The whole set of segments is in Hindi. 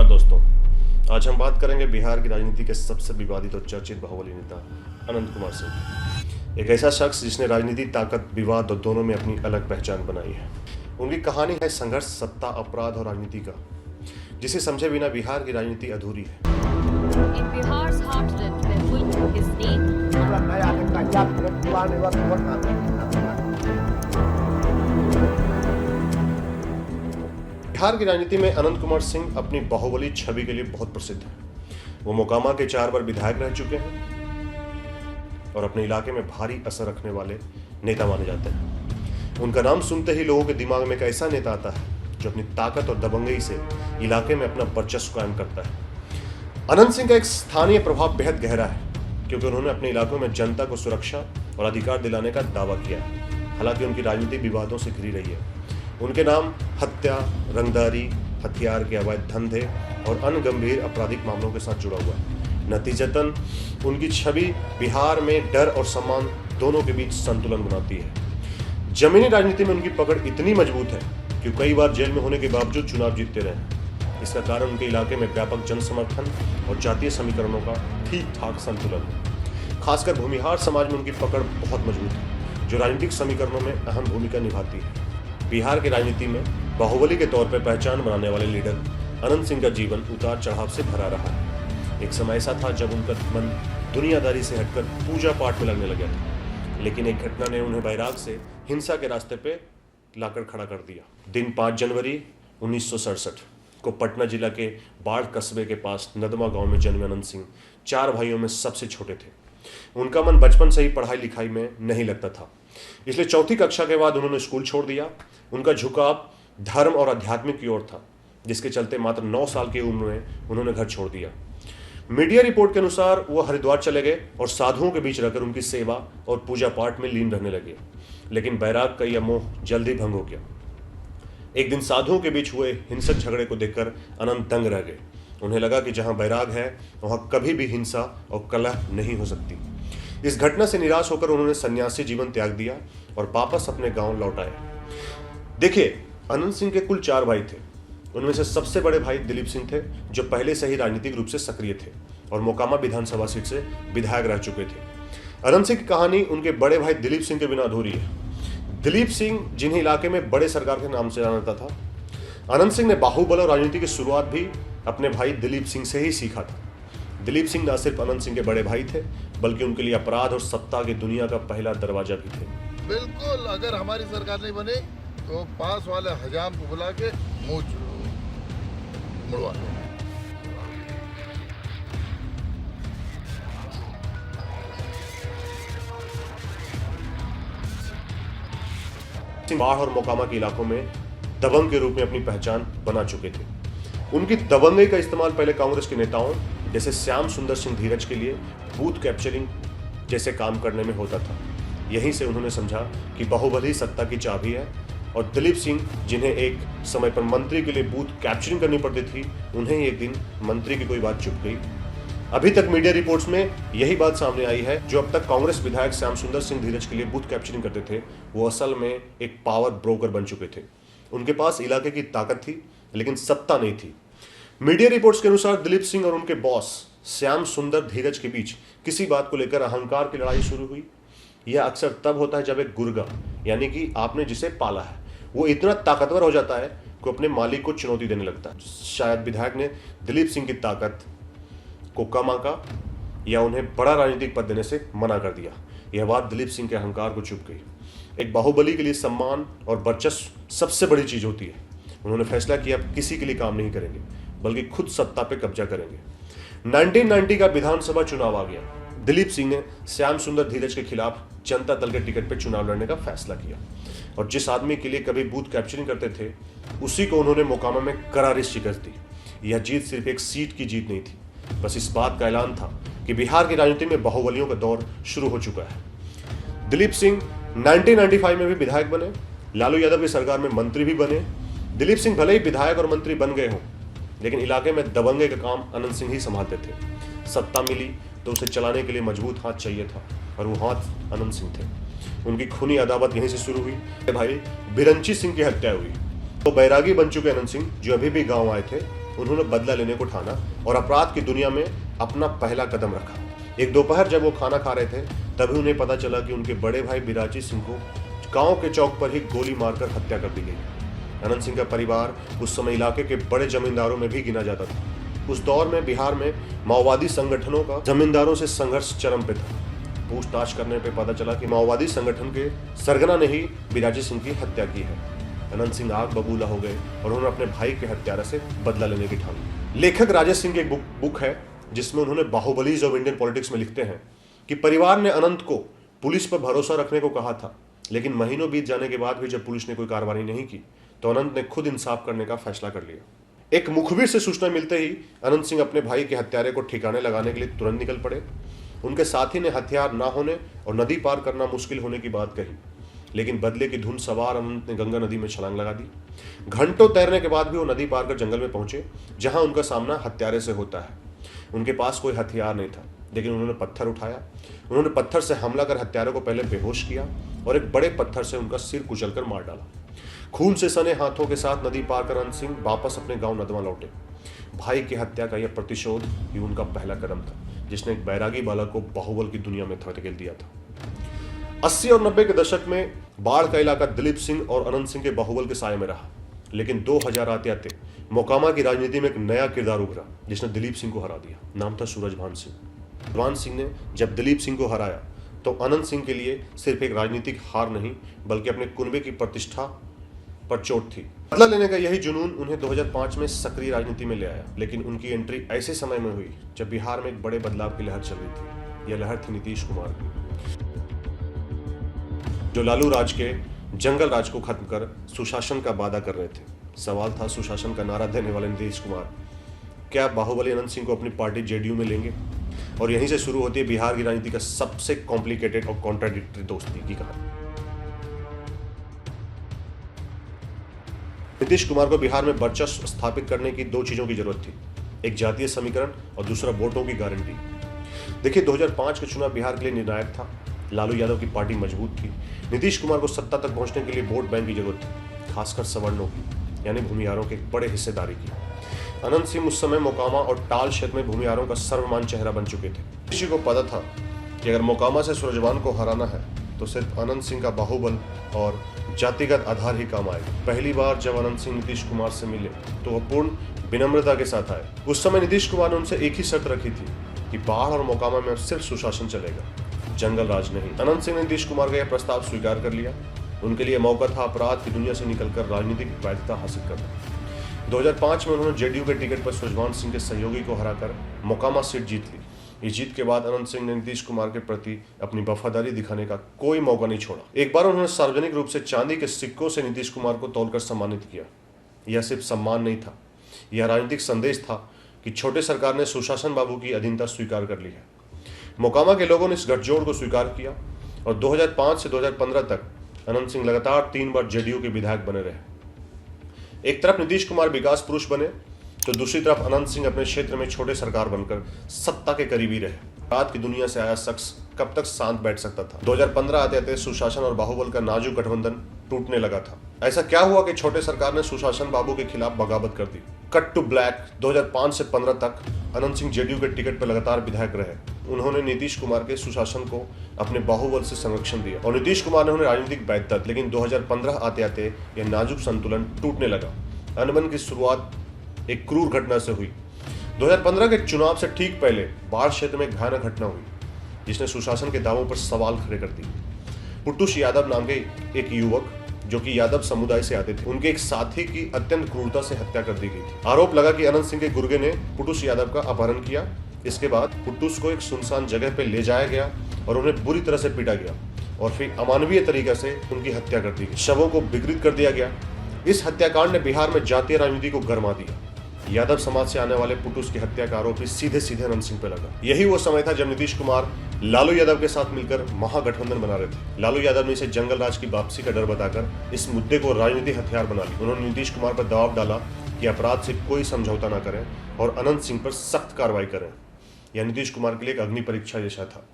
दोस्तों, आज हम बात करेंगे बिहार की राजनीति के सबसे विवादित और चर्चित बाहुबली नेता अनंत कुमार सिंह। एक ऐसा शख्स जिसने राजनीति, ताकत, विवाद और दोनों में अपनी अलग पहचान बनाई है। उनकी कहानी है संघर्ष, सत्ता, अपराध और राजनीति का, जिसे समझे बिना बिहार की राजनीति अधूरी है। बिहार की राजनीति में अनंत कुमार सिंह अपनी बाहुबली छवि के लिए बहुत प्रसिद्ध है। वो मोकामा के 4 बार विधायक रह चुके हैं और अपने इलाके में भारी असर रखने वाले नेता माने जाते हैं। उनका नाम सुनते ही लोगों के दिमाग में एक ऐसा नेता आता है जो अपनी ताकत और दबंगई से इलाके में अपना वर्चस्व कायम करता है। अनंत सिंह का एक स्थानीय प्रभाव बेहद गहरा है, क्योंकि उन्होंने अपने इलाकों में जनता को सुरक्षा और अधिकार दिलाने का दावा किया है। हालांकि उनकी राजनीति विवादों से घिरी रही है। उनके नाम हत्या, रंगदारी, हथियार के अवैध धंधे और अन्य गंभीर आपराधिक मामलों के साथ जुड़ा हुआ है। नतीजतन उनकी छवि बिहार में डर और सम्मान दोनों के बीच संतुलन बनाती है। जमीनी राजनीति में उनकी पकड़ इतनी मजबूत है कि कई बार जेल में होने के बावजूद चुनाव जीतते रहे। इसका कारण उनके इलाके में व्यापक जन समर्थन और जातीय समीकरणों का ठीक ठाक संतुलन है। खासकर भूमिहार समाज में उनकी पकड़ बहुत मजबूत है, जो राजनीतिक समीकरणों में अहम भूमिका निभाती है। बिहार की राजनीति में बाहुबली के तौर पर पहचान बनाने वाले लीडर अनंत सिंह का जीवन उतार चढ़ाव से भरा रहा है। एक समय ऐसा था जब उनका मन दुनियादारी से हटकर पूजा पाठ में लगने लगा था, लेकिन एक घटना ने उन्हें वैराग से हिंसा के रास्ते पे लाकर खड़ा कर दिया। दिन 5 जनवरी 1967 को पटना जिला के बाढ़ कस्बे के पास नदमा गांव में जन्मे अनंत सिंह 4 भाइयों में सबसे छोटे थे। उनका मन बचपन से ही पढ़ाई लिखाई में नहीं लगता था, इसलिए 4वीं कक्षा के बाद उन्होंने स्कूल छोड़ दिया। उनका झुकाव धर्म और अध्यात्म की ओर था, जिसके चलते मात्र 9 साल की उम्र में उन्होंने घर छोड़ दिया। मीडिया रिपोर्ट के अनुसार वो हरिद्वार चले गए और साधुओं के बीच रहकर उनकी सेवा और पूजा पाठ में लीन रहने लगे। लेकिन बैराग का यह मोह जल्द ही भंग हो गया। एक दिन साधुओं के बीच हुए हिंसक झगड़े को देखकर अनंत दंग रह गए। उन्हें लगा कि जहां बैराग है वहां कभी भी हिंसा और कलह नहीं हो सकती। इस घटना से निराश होकर उन्होंने सन्यासी जीवन त्याग दिया और वापस अपने गांव लौट आए। देखिए, अनंत सिंह के कुल 4 भाई थे। उनमें से सबसे बड़े भाई दिलीप सिंह थे, जो पहले से ही राजनीतिक रूप से सक्रिय थे और मोकामा विधानसभा सीट से विधायक रह चुके थे। अनंत सिंह की कहानी उनके बड़े भाई दिलीप सिंह के बिना अधूरी है। दिलीप सिंह, जिन्हें इलाके में बड़े सरकार के नाम से जाना जाता था। अनंत सिंह ने बाहुबल और राजनीति की शुरुआत भी अपने भाई दिलीप सिंह से ही सीखा था। दिलीप सिंह न सिर्फ अनंत सिंह के बड़े भाई थे, बल्कि उनके लिए अपराध और सत्ता की दुनिया का पहला दरवाजा भी थे। बिल्कुल, अगर हमारी सरकार नहीं बनी तो पास वाले हजाम को बुला के मुंह मुड़वा लो। बाढ़ और मोकामा के इलाकों में दबंग के रूप में अपनी पहचान बना चुके थे। उनकी दबंगई का इस्तेमाल पहले कांग्रेस के नेताओं जैसे श्याम सुंदर सिंह धीरज के लिए बूथ कैप्चरिंग जैसे काम करने में होता था। यहीं से उन्होंने समझा कि बाहुबली सत्ता की चाबी है, और दिलीप सिंह, जिन्हें एक समय पर मंत्री के लिए बूथ कैप्चरिंग करनी पड़ती थी, उन्हें एक दिन मंत्री की कोई बात चुप गई। अभी तक मीडिया रिपोर्ट्स में यही बात सामने आई है। जो अब तक कांग्रेस विधायक श्याम सुंदर सिंह धीरज के लिए बूथ कैप्चरिंग करते थे, वो असल में एक पावर ब्रोकर बन चुके थे। उनके पास इलाके की ताकत थी, लेकिन सत्ता नहीं थी। मीडिया रिपोर्ट्स के अनुसार दिलीप सिंह और उनके बॉस श्याम सुंदर धीरज के बीच किसी बात को लेकर अहंकार की लड़ाई शुरू हुई। यह अक्सर तब होता है जब एक गुर्गा, यानी कि आपने जिसे पाला है, वो इतना ताकतवर हो जाता है कि अपने मालिक को चुनौती देने लगता है। शायद विधायक ने दिलीप सिंह की ताकत को कम आंका या उन्हें बड़ा राजनीतिक पद देने से मना कर दिया। यह बात दिलीप सिंह के अहंकार को चुभ गई। एक बाहुबली के लिए सम्मान और वर्चस्व सबसे बड़ी चीज होती है। उन्होंने फैसला किया अब किसी के लिए काम नहीं करेंगे, बल्कि खुद सत्ता पे कब्जा करेंगे। 1990 का विधानसभा चुनाव आ गया। दिलीप सिंह ने श्याम सुंदर धीरज के खिलाफ जनता दल के टिकट पर चुनाव लड़ने का फैसला किया, और जिस आदमी के लिए कभी बूथ कैप्चरिंग करते थे, उसी को उन्होंने मोकामा में करारी शिकस्त दी। यह जीत सिर्फ एक सीट की जीत नहीं थी, बस इस बात का ऐलान था कि बिहार की राजनीति में बाहुबलियों का दौर शुरू हो चुका है। दिलीप सिंह 1995 में भी विधायक बने, लालू यादव की सरकार में मंत्री भी बने। दिलीप सिंह भले ही विधायक और मंत्री बन गए हों, लेकिन इलाके में दबंगे का काम अनंत सिंह ही संभालते थे। सत्ता मिली तो उसे चलाने के लिए मजबूत हाथ चाहिए था, और वो हाथ अनंत सिंह थे। उनकी खूनी अदावत यहीं से शुरू हुई। भाई बिरंची सिंह की हत्या हुई तो बैरागी बन चुके अनंत सिंह, जो अभी भी गांव आए थे, उन्होंने बदला लेने को ठाना और अपराध की दुनिया में अपना पहला कदम रखा। एक दोपहर जब वो खाना खा रहे थे तभी उन्हें पता चला कि उनके बड़े भाई बिराजी सिंह को गांव के चौक पर ही गोली मारकर हत्या कर दी गई। अनंत सिंह का परिवार उस समय इलाके के बड़े जमींदारों में भी गिना जाता था। उस दौर में बिहार में माओवादी संगठनों का जमींदारों से संघर्ष चरम पे था। पूछताछ करने पे पता चला कि माओवादी संगठन के सरगना ने ही बिराजी सिंह की हत्या की है। अनंत सिंह आग बबूला हो गए और उन्होंने अपने भाई के हत्यारे से बदला लेने की ठानी। लेखक राजेश सिंह की एक बुक है जिसमें उन्होंने बाहुबलीज ऑफ इंडियन पॉलिटिक्स में लिखते हैं कि परिवार ने अनंत को पुलिस पर भरोसा रखने को कहा था, लेकिन महीनों बीत जाने के बाद भी जब पुलिस ने कोई कार्रवाई नहीं की तो अनंत ने खुद इंसाफ करने का फैसला कर लिया। एक मुखबिर से सूचना मिलते ही अनंत सिंह अपने भाई के हत्यारे को ठिकाने लगाने के लिए तुरंत निकल पड़े। उनके साथी ने हथियार ना होने और नदी पार करना मुश्किल होने की बात कही, लेकिन बदले की धुन सवार अनंत ने गंगा नदी में छलांग लगा दी। घंटों तैरने के बाद भी वो नदी पार कर जंगल में पहुंचे जहां उनका सामना हत्यारे से होता है। उनके पास कोई हथियार नहीं था, लेकिन उन्होंने पत्थर उठाया। उन्होंने पत्थर से हमला कर हत्यारे को पहले बेहोश किया और एक बड़े पत्थर से उनका सिर कुचलकर मार डाला। खून से सने हाथों के साथ नदी पार कर अनंत सिंह वापस अपने गांव नदवा लौटे। भाई की हत्या का यह प्रतिशोध ही उनका पहला कदम था, जिसने एक बैरागी बालक को बाहुबल की दुनिया में धकेल दिया था। 80 और 90 के दशक में बाढ़ का इलाका दिलीप सिंह और अनंत सिंह के बाहुबल के साये में रहा, लेकिन 2000 आते आते मोकामा की राजनीति में एक नया किरदार उभरा जिसने दिलीप सिंह को हरा दिया। नाम था सूरजभान सिंह। सूरजभान सिंह ने जब दिलीप सिंह को हराया तो अनंत सिंह के लिए सिर्फ एक राजनीतिक हार नहीं बल्कि अपने कुनबे की प्रतिष्ठा पर चोट थी। बदला लेने का यही जुनून उन्हें 2005 में सक्रिय राजनीति में ले आया, लेकिन उनकी एंट्री ऐसे समय में हुई जब बिहार में एक बड़े बदलाव की लहर चल रही थी। यह लहर थी नीतीश कुमार की, जो लालू राज के जंगल राज को खत्म कर सुशासन का वादा कर रहे थे। सवाल था सुशासन का नारा देने वाले नीतीश कुमार क्या बाहुबली अनंत सिंह को अपनी पार्टी जेडीयू में लेंगे? और यहीं से शुरू होती है बिहार की राजनीति का सबसे कॉम्प्लिकेटेड और कॉन्ट्राडिक्टरी दोस्ती की कहानी। नीतीश कुमार को बिहार में वर्चस्व स्थापित करने की दो चीजों की जरूरत थी, एक जातीय समीकरण और दूसरा वोटों की गारंटी। देखिए 2005 का चुनाव बिहार के लिए निर्णायक था। लालू यादव की पार्टी मजबूत थी। नीतीश कुमार को सत्ता तक पहुंचने के लिए वोट बैंक की जरूरत थी, खासकर सवर्णों की, यानी भूमिहारों के एक बड़े हिस्सेदारी की। अनंत सिंह उस समय मोकामा और टाल क्षेत्र में भूमिहारों का सर्वमान चेहरा बन चुके थे। किसी को पता था कि अगर मोकामा से सूरजभान को हराना है तो सिर्फ अनंत सिंह का बाहुबल और जातिगत आधार ही काम आएगा। पहली बार जब अनंत सिंह नीतीश कुमार से मिले तो वह पूर्ण विनम्रता के साथ आए। उस समय नीतीश कुमार ने उनसे एक ही शर्त रखी थी कि बाढ़ और मोकामा में सिर्फ सुशासन चलेगा, जंगल राज नहीं। अनंत सिंह ने नीतीश कुमार का यह प्रस्ताव स्वीकार कर लिया। उनके लिए मौका था अपराध की दुनिया से निकलकर राजनीतिक वैधता हासिल करना। 2005 में उन्होंने जेडीयू के टिकट पर सूरजभान सिंह के सहयोगी को हराकर मोकामा सीट जीत ली। इस जीत के बाद अनंत सिंह ने नीतीश कुमार के प्रति अपनी वफादारी दिखाने का कोई मौका नहीं छोड़ा। एक बार उन्होंने सार्वजनिक रूप से चांदी के सिक्कों से नीतीश कुमार को तौलकर सम्मानित किया। यह सिर्फ सम्मान नहीं था, यह राजनीतिक संदेश था कि छोटे सरकार ने सुशासन बाबू की अधीनता स्वीकार कर ली है। मोकामा के लोगों ने इस गठजोड़ को स्वीकार किया और 2005 से 2015 तक अनंत सिंह लगातार 3 बार जेडीयू के विधायक बने रहे। एक तरफ नीतीश कुमार विकास पुरुष बने तो दूसरी तरफ अनंत सिंह अपने क्षेत्र में छोटे सरकार बनकर सत्ता के करीबी रहे। रात की दुनिया से आया शख्स कब तक शांत बैठ सकता था। 2015 आते आते सुशासन और बाहुबल का नाजुक गठबंधन टूटने लगा था। ऐसा क्या हुआ कि छोटे सरकार ने सुशासन बाबू के खिलाफ बगावत कर दी। कट टू ब्लैक 2005 से 15 तक अनंत सिंह जेडीयू के टिकट पर लगातार विधायक रहे। उन्होंने नीतीश कुमार के सुशासन को अपने बाहुबल से संरक्षण दिया और नीतीश कुमार ने उन्हें राजनीतिक वैधता, लेकिन 2015 आते आते यह नाजुक संतुलन टूटने लगा। अनबन की शुरुआत एक क्रूर घटना से हुई। 2015 के चुनाव से ठीक पहले बाढ़ क्षेत्र में एक भयानक घटना हुई जिसने सुशासन के दावों पर सवाल खड़े कर दिए। पुट्टूस यादव नाम के एक युवक जो कि यादव समुदाय से आते थे, उनके एक साथी की अत्यंत क्रूरता से हत्या कर दी गई थी। आरोप लगा कि अनंत सिंह के गुर्गे ने पुट्टूस यादव का अपहरण किया। इसके बाद पुट्टूस को एक सुनसान जगह पर ले जाया गया और उन्हें बुरी तरह से पीटा गया और फिर अमानवीय तरीके से उनकी हत्या कर दी गई। शवों को विकृत कर दिया गया। इस हत्याकांड ने बिहार में जातीय राजनीति को गरमा दिया। यादव समाज से आने वाले पुट्टूस की हत्या का आरोप सीधे सीधे अनंत सिंह पर लगा। यही वो समय था जब नीतीश कुमार लालू यादव के साथ मिलकर महागठबंधन बना रहे थे। लालू यादव ने इसे जंगल राज की वापसी का डर बताकर इस मुद्दे को राजनीतिक हथियार बना लिया। उन्होंने नीतीश कुमार पर दबाव डाला कि अपराध से कोई समझौता न करें और अनंत सिंह पर सख्त कार्रवाई करें। यह नीतीश कुमार के लिए एक अग्नि परीक्षा जैसा था।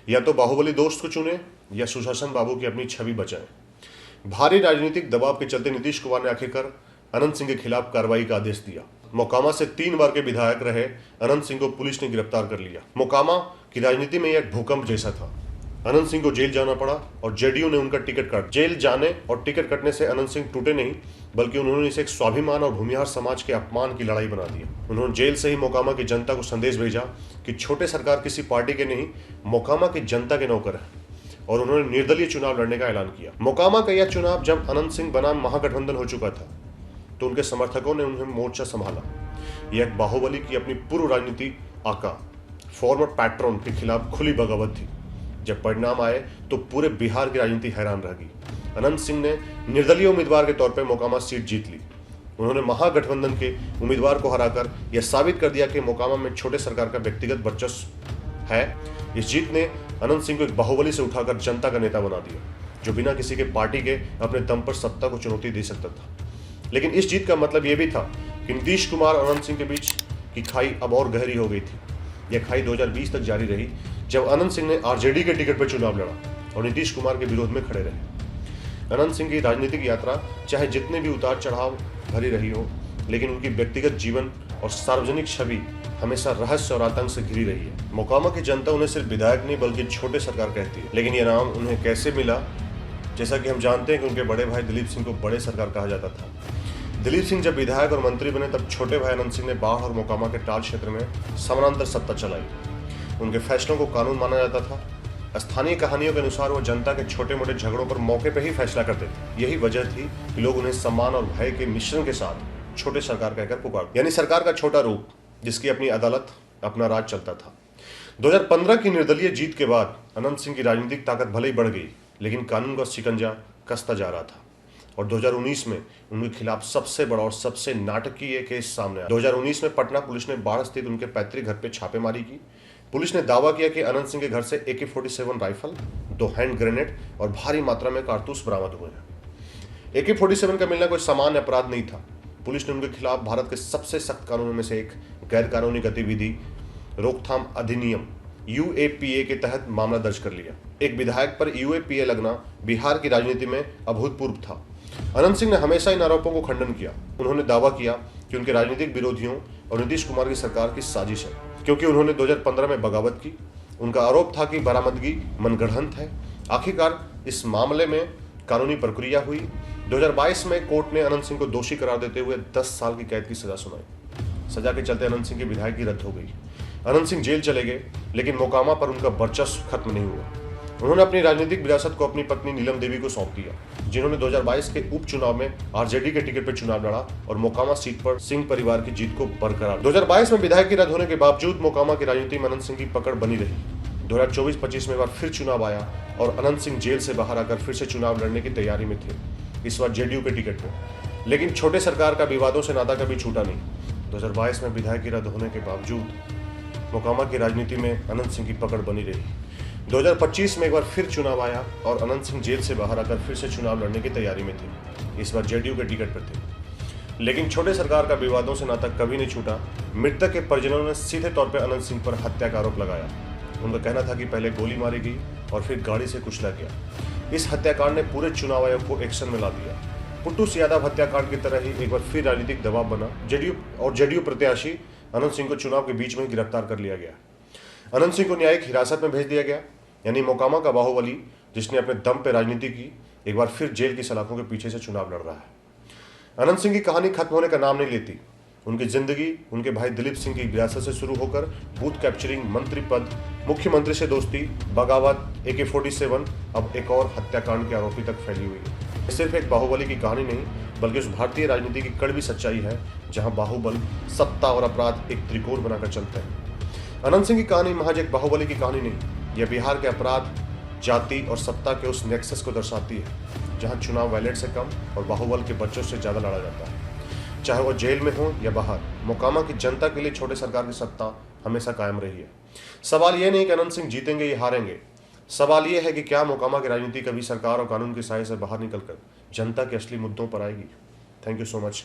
या तो बाहुबली दोस्त को चुने या सुशासन बाबू की अपनी छवि बचाएं। भारी राजनीतिक दबाव के चलते नीतीश कुमार ने आखिरकार अनंत सिंह के खिलाफ कार्रवाई का आदेश दिया। मोकामा से 3 बार के विधायक रहे अनंत सिंह को पुलिस ने गिरफ्तार कर लिया। मोकामा की राजनीति में यह एक भूकंप जैसा था। अनंत सिंह को जेल जाना पड़ा और जेडीयू ने उनका टिकट काट। जेल जाने और टिकट कटने से अनंत सिंह टूटे नहीं, बल्कि उन्होंने इसे एक स्वाभिमान और भूमिहार समाज के अपमान की लड़ाई बना दिया। उन्होंने जेल से ही मोकामा की जनता को संदेश भेजा कि छोटे सरकार किसी पार्टी के नहीं, मोकामा की जनता के नौकर है, और उन्होंने निर्दलीय चुनाव लड़ने का ऐलान किया। मोकामा का यह चुनाव जब अनंत सिंह बनाम महागठबंधन हो चुका था, तो उनके समर्थकों ने उन्हें मोर्चा संभाला। यह एक बाहुबली की अपनी पूर्व राजनीति आका फॉर्मर पैट्रन के खिलाफ खुली बगावत थी। जब परिणाम आए तो पूरे बिहार की राजनीति हैरान रह गई। अनंत सिंह ने निर्दलीय उम्मीदवार के तौर पर मोकामा सीट जीत ली। उन्होंने महागठबंधन के उम्मीदवार को हराकर यह साबित कर दिया कि मोकामा में छोटे सरकार का व्यक्तिगत वर्चस्व है। इस जीत ने अनंत सिंह को एक बाहुबली से उठाकर जनता का नेता बना दिया, जो बिना किसी के पार्टी के अपने दम पर सत्ता को चुनौती दे सकता था। लेकिन इस जीत का मतलब यह भी था कि नीतीश कुमार और अनंत सिंह के बीच की खाई अब और गहरी हो गई थी। यह खाई 2020 तक जारी रही, जब अनंत सिंह ने आरजेडी के टिकट पर चुनाव लड़ा और नीतीश कुमार के विरोध में खड़े रहे। अनंत सिंह की राजनीतिक यात्रा चाहे जितने भी उतार चढ़ाव भरी रही हो, लेकिन उनकी व्यक्तिगत जीवन और सार्वजनिक छवि हमेशा रहस्य और आतंक से घिरी रही है। मोकामा की जनता उन्हें सिर्फ विधायक नहीं बल्कि छोटे सरकार कहती है। लेकिन यह नाम उन्हें कैसे मिला? जैसा कि हम जानते हैं कि उनके बड़े भाई दिलीप सिंह को बड़े सरकार कहा जाता था। दिलीप सिंह जब विधायक और मंत्री बने, तब छोटे भाई अनंत सिंह ने बाढ़ और मोकामा के टाल क्षेत्र में समानांतर सत्ता चलाई। उनके फैसलों को कानून माना जाता था। स्थानीय कहानियों के अनुसार वो जनता के छोटे मोटे झगड़ों पर मौके पर ही फैसला करते थे। यही वजह थी कि लोग उन्हें सम्मान और भय के मिश्रण के साथ छोटे सरकार कहकर पुकारते, यानी सरकार का छोटा रूप, जिसकी अपनी अदालत, अपना राज चलता था। 2015 की निर्दलीय जीत के बाद अनंत सिंह की राजनीतिक ताकत भले ही बढ़ गई, लेकिन कानून का शिकंजा कसता जा रहा था। और 2019 में उनके खिलाफ सबसे बड़ा और सबसे नाटकीय केस सामने आया। 2019 में पटना पुलिस ने बाढ़ स्थित उनके पैतृक घर पर छापेमारी की। पुलिस ने दावा किया कि अनंत सिंह के घर से AK-47 राइफल, 2 हैंड ग्रेनेड और भारी मात्रा में कारतूस बरामद हुए हैं। AK-47 का मिलना कोई सामान्य अपराध नहीं था। पुलिस ने उनके खिलाफ भारत के सबसे सख्त कानूनों में से एक गैर कानूनी गतिविधि रोकथाम अधिनियम UAPA के तहत मामला दर्ज कर लिया। एक विधायक पर UAPA लगना बिहार की राजनीति में अभूतपूर्व था। अनंत सिंह ने हमेशा इन आरोपों को खंडन किया। उन्होंने दावा किया कि उनके राजनीतिक विरोधियों और नीतीश कुमार की सरकार की साजिश है, क्योंकि उन्होंने 2015 में बगावत की। उनका आरोप था कि बरामदगी मनगढ़ंत है। आखिरकार इस मामले में कानूनी प्रक्रिया हुई। 2022 में कोर्ट ने अनंत सिंह को दोषी करार देते हुए 10 साल की कैद की सजा सुनाई। सजा के चलते अनंत सिंह की विधायकी रद्द हो गई। अनंत सिंह जेल चले गए, लेकिन मोकामा पर उनका वर्चस्व खत्म नहीं हुआ। उन्होंने अपनी राजनीतिक विरासत को अपनी पत्नी नीलम देवी को सौंप दिया, जिन्होंने 2022 के उपचुनाव में आरजेडी के टिकट पर चुनाव लड़ा और मोकामा सीट पर सिंह परिवार की जीत को बरकरार। 2022 में विधायकी रद्द होने के बावजूद मोकामा की राजनीति में अनंत सिंह की पकड़ बनी रही। 2024-25 में एक बार फिर चुनाव आया और अनंत सिंह जेल से बाहर आकर फिर से चुनाव लड़ने की तैयारी में थे, इस बार जेडीयू के टिकट पर। लेकिन छोटे सरकार का विवादों से नाता कभी छूटा नहीं। 2022 में विधायकी रद्द होने के बावजूद मोकामा की राजनीति में अनंत सिंह की पकड़ बनी रही। 2025 में एक बार फिर चुनाव आया और अनंत सिंह जेल से बाहर आकर फिर से चुनाव लड़ने की तैयारी में थे, इस बार जेडीयू के टिकट पर थे। लेकिन छोटे सरकार का विवादों से नाता कभी नहीं छूटा। मृतक के परिजनों ने सीधे तौर पर अनंत सिंह पर हत्या का आरोप लगाया। उनका कहना था कि पहले गोली मारी गई और फिर गाड़ी से कुचला गया। इस हत्याकांड ने पूरे चुनाव आयोग को एक्शन में ला दिया। पुट्टूस यादव हत्याकांड की तरह ही एक बार फिर राजनीतिक दबाव बना। जेडीयू प्रत्याशी अनंत सिंह को चुनाव के बीच में ही गिरफ्तार कर लिया गया। अनंत सिंह को न्यायिक हिरासत में भेज दिया गया, यानी मोकामा का बाहुबली, जिसने अपने दम पर राजनीति की, एक बार फिर जेल की सलाखों के पीछे से चुनाव लड़ रहा है। अनंत सिंह की कहानी खत्म होने का नाम नहीं लेती। उनकी जिंदगी उनके भाई दिलीप सिंह की विरासत से शुरू होकर बूथ कैप्चरिंग, मंत्री पद, मुख्यमंत्री से दोस्ती, बगावत, AK-47, अब एक और हत्याकांड के आरोपी तक फैली हुई है। यह सिर्फ एक बाहुबली की कहानी नहीं, बल्कि उस भारतीय राजनीति की कड़वी सच्चाई है जहां बाहुबल, सत्ता और अपराध एक त्रिकोण बनाकर चलते हैं। अनंत सिंह की कहानी महज एक बाहुबली की कहानी नहीं, यह बिहार के अपराध, जाति और सत्ता के उस नेक्सस को दर्शाती है जहां चुनाव बैलेट से कम और बाहुबल के बच्चों से ज्यादा लड़ा जाता है। चाहे वो जेल में हो या बाहर, मोकामा की जनता के लिए छोटे सरकार की सत्ता हमेशा कायम रही है। सवाल यह नहीं कि अनंत सिंह जीतेंगे या हारेंगे, सवाल यह है कि क्या मोकामा की राजनीति कभी सरकार और कानून की साए से बाहर निकलकर जनता के असली मुद्दों पर आएगी। Thank you so much.